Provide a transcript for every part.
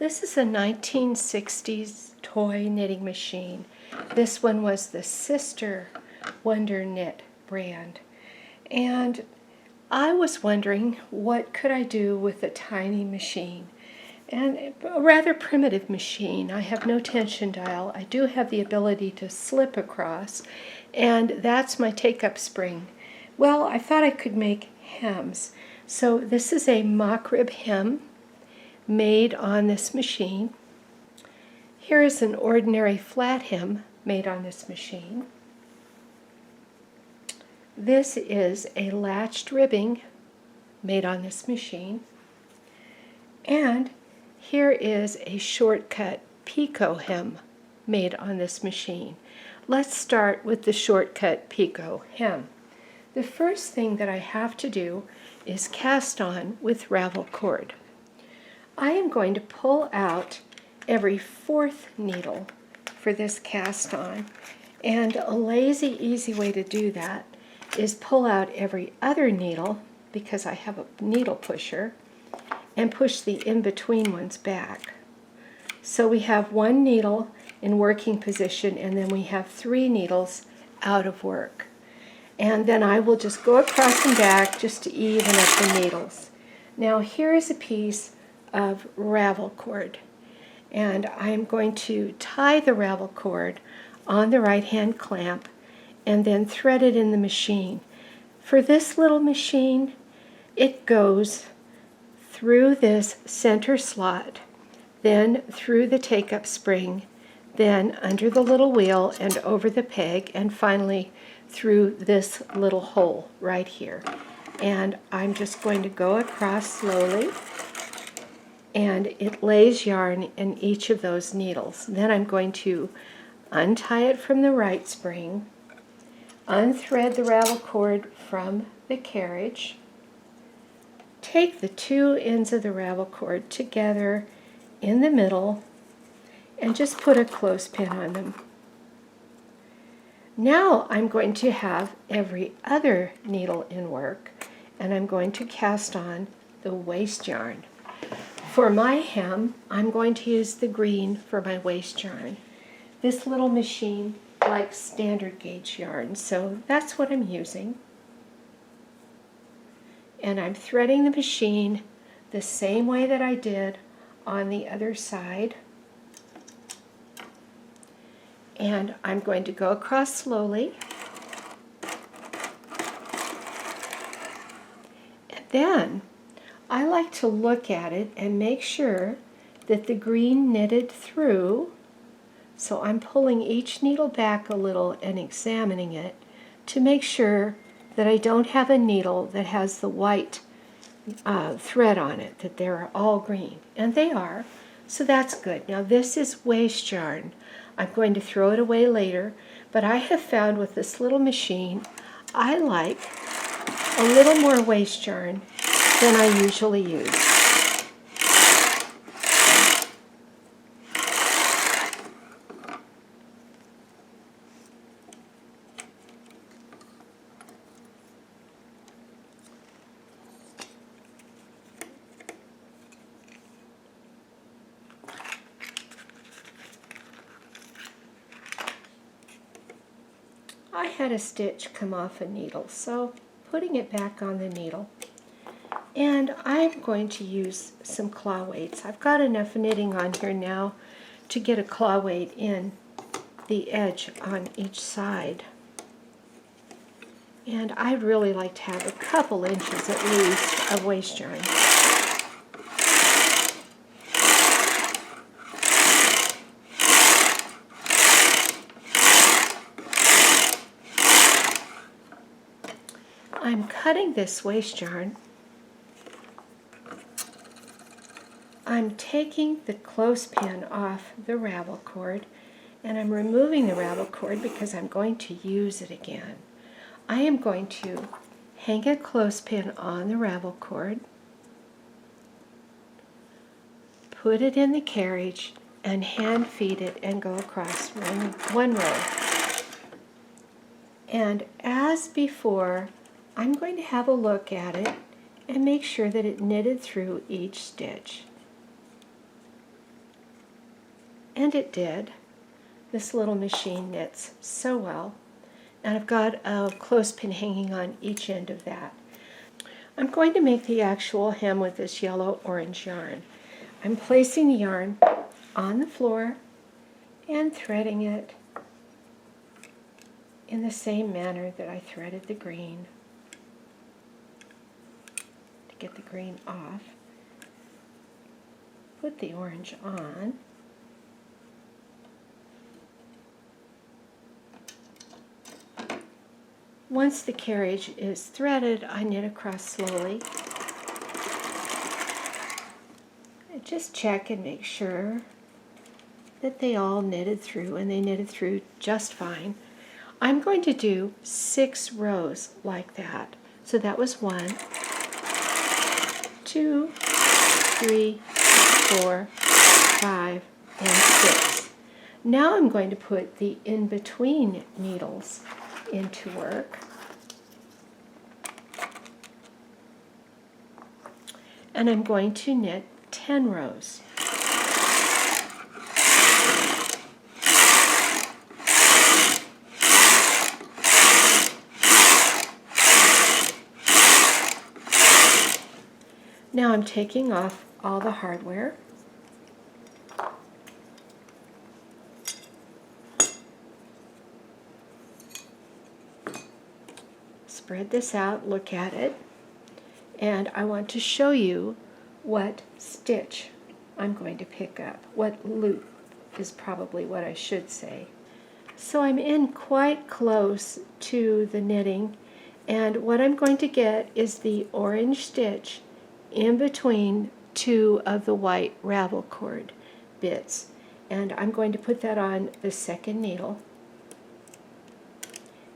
This is a 1960s toy knitting machine. This one was the sister Wonder Knit brand. And I was wondering, what could I do with a tiny machine? And a rather primitive machine. I have no tension dial. I do have the ability to slip across, and that's my take-up spring. Well, I thought I could make hems. So this is a mock rib hem made on this machine. Here is an ordinary flat hem made on this machine. This is a latched ribbing made on this machine. And here is a shortcut Picot hem made on this machine. Let's start with the shortcut Picot hem. The first thing that I have to do is cast on with ravel cord. I am going to pull out every fourth needle for this cast on, and a lazy, easy way to do that is pull out every other needle, because I have a needle pusher, and push the in-between ones back. So we have one needle in working position, and then we have 3 needles out of work. And then I will just go across and back just to even up the needles. Now here is a piece of ravel cord, and I'm going to tie the ravel cord on the right hand clamp and then thread it in the machine. For this little machine, it goes through this center slot, then through the take-up spring, then under the little wheel and over the peg, and finally through this little hole right here. And I'm just going to go across slowly, and it lays yarn in each of those needles. Then I'm going to untie it from the right spring, unthread the ravel cord from the carriage, take the 2 ends of the ravel cord together in the middle, and just put a clothespin on them. Now I'm going to have every other needle in work, and I'm going to cast on the waste yarn. For my hem, I'm going to use the green for my waste yarn. This little machine likes standard gauge yarn, so that's what I'm using. And I'm threading the machine the same way that I did on the other side. And I'm going to go across slowly. And then I like to look at it and make sure that the green knitted through. So I'm pulling each needle back a little and examining it to make sure that I don't have a needle that has the white thread on it, that they're all green. And they are, so that's good. Now this is waste yarn. I'm going to throw it away later, but I have found with this little machine, I like a little more waste yarn than I usually use. I had a stitch come off a needle, so putting it back on the needle. And I'm going to use some claw weights. I've got enough knitting on here now to get a claw weight in the edge on each side. And I'd really like to have a couple inches at least of waste yarn. I'm cutting this waste yarn. I'm taking the clothespin off the ravel cord, and I'm removing the ravel cord because I'm going to use it again. I am going to hang a clothespin on the ravel cord, put it in the carriage, and hand feed it and go across one row. And as before, I'm going to have a look at it and make sure that it knitted through each stitch. And it did. This little machine knits so well. And I've got a clothespin hanging on each end of that. I'm going to make the actual hem with this yellow-orange yarn. I'm placing the yarn on the floor and threading it in the same manner that I threaded the green. To get the green off, put the orange on. Once the carriage is threaded, I knit across slowly. And just check and make sure that they all knitted through, and they knitted through just fine. I'm going to do 6 rows like that. So that was 1, 2, 3, 4, 5, and 6. Now I'm going to put the in-between needles into work. And I'm going to knit 10 rows. Now I'm taking off all the hardware. Spread this out, look at it, and I want to show you what stitch I'm going to pick up. What loop is probably what I should say. So I'm in quite close to the knitting, and what I'm going to get is the orange stitch in between 2 of the white ravel cord bits. And I'm going to put that on the second needle.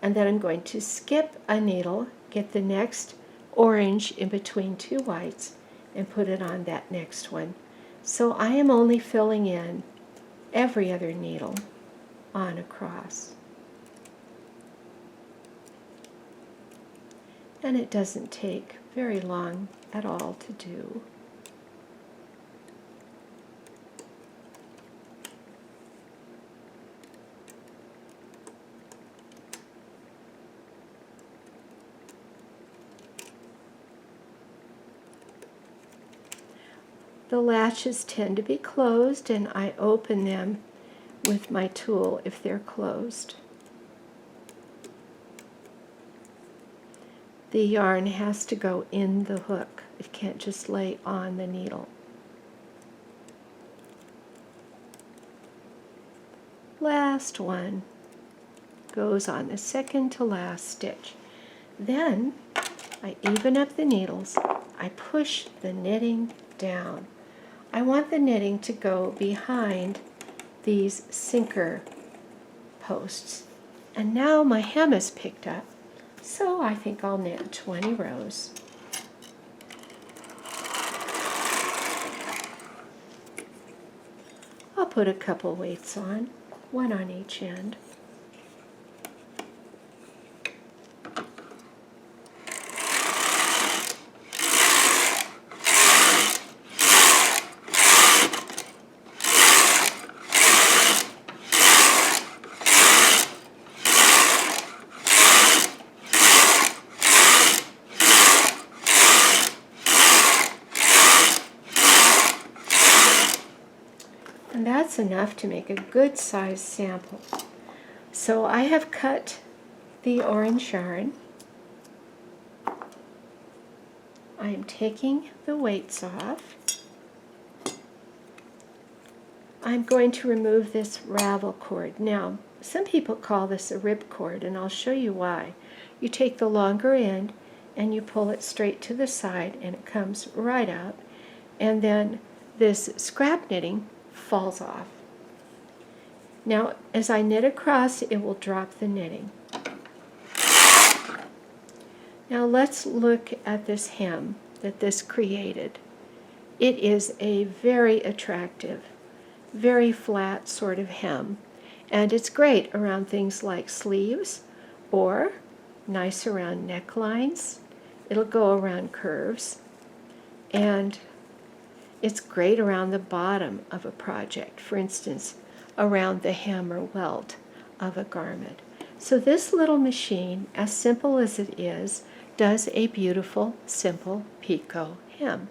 And then I'm going to skip a needle, get the next orange in between 2 whites, and put it on that next one. So I am only filling in every other needle on across. And it doesn't take very long at all to do. The latches tend to be closed, and I open them with my tool if they're closed. The yarn has to go in the hook. It can't just lay on the needle. Last one goes on the second to last stitch. Then I even up the needles. I push the knitting down. I want the knitting to go behind these sinker posts. And now my hem is picked up, so I think I'll knit 20 rows. I'll put a couple weights on, 1 on each end. And that's enough to make a good size sample. So I have cut the orange yarn. I am taking the weights off. I'm going to remove this ravel cord. Now, some people call this a rib cord, and I'll show you why. You take the longer end and you pull it straight to the side, and it comes right out. And then this scrap knitting falls off. Now, as I knit across, it will drop the knitting. Now let's look at this hem that this created. It is a very attractive, very flat sort of hem, and it's great around things like sleeves, or nice around necklines. It'll go around curves, and it's great around the bottom of a project. For instance, around the hem or welt of a garment. So this little machine, as simple as it is, does a beautiful, simple picot hem.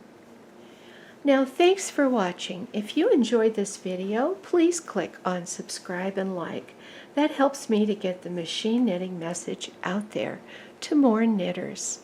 Now, thanks for watching. If you enjoyed this video, please click on subscribe and like. That helps me to get the machine knitting message out there to more knitters.